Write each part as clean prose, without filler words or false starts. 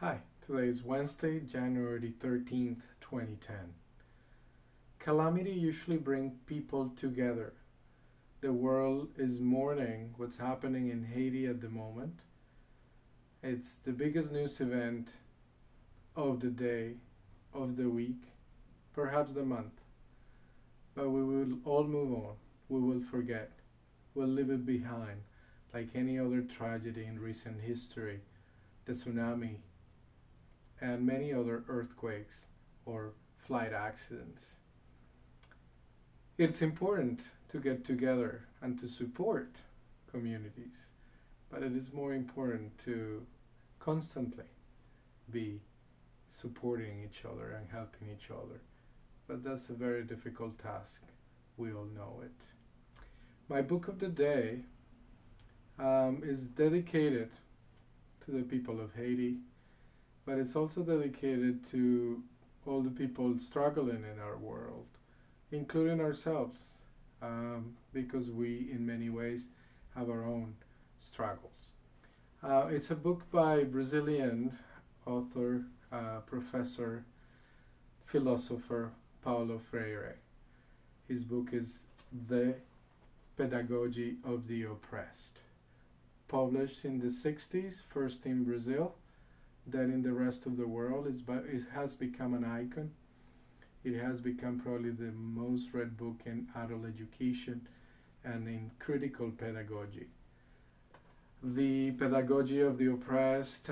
Hi, today is Wednesday, January 13th, 2010. Calamity usually brings people together. The world is mourning what's happening in Haiti at the moment. It's the biggest news event of the day, of the week, perhaps the month. But we will all move on. We will forget. We'll leave it behind, like any other tragedy in recent history, the tsunami, and many other earthquakes or flight accidents. It's important to get together and to support communities, but it is more important to constantly be supporting each other and helping each other. But that's a very difficult task. We all know it. My book of the day is dedicated to the people of Haiti, but it's also dedicated to all the people struggling in our world, including ourselves, because we, in many ways, have our own struggles. It's a book by Brazilian author, professor, philosopher Paulo Freire. His book is The Pedagogy of the Oppressed, published in the 60s, first in Brazil, then in the rest of the world. It has become an icon. It has become probably the most read book in adult education and in critical pedagogy. The Pedagogy of the Oppressed,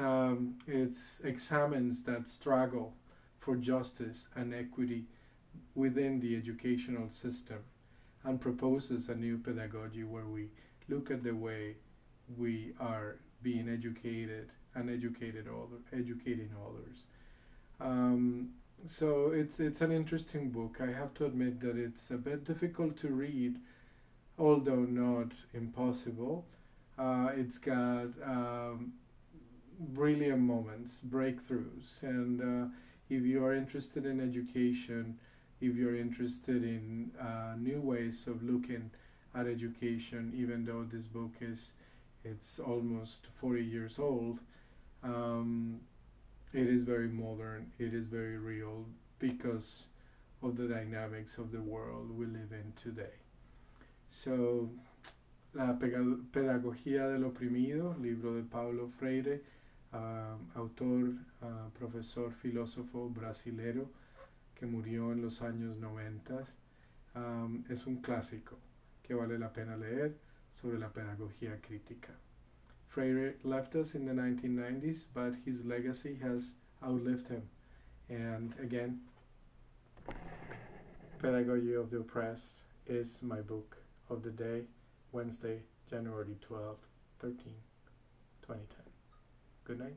it examines that struggle for justice and equity within the educational system and proposes a new pedagogy where we look at the way we are being educated and educating others. So it's an interesting book. I have to admit that it's a bit difficult to read, although not impossible. It's got brilliant moments, breakthroughs, and if you are interested in education, if you're interested in new ways of looking at education, even though this book it's almost 40 years old, it is very modern, it is very real because of the dynamics of the world we live in today. So, La Pedagogía del Oprimido, libro de Paulo Freire, autor, profesor, filósofo brasilero que murió en los años 90. Es un clásico que vale la pena leer sobre la pedagogía crítica. Freire left us in the 1990s, but his legacy has outlived him. And again, Pedagogy of the Oppressed is my book of the day, Wednesday, January 12th, 2010. Good night.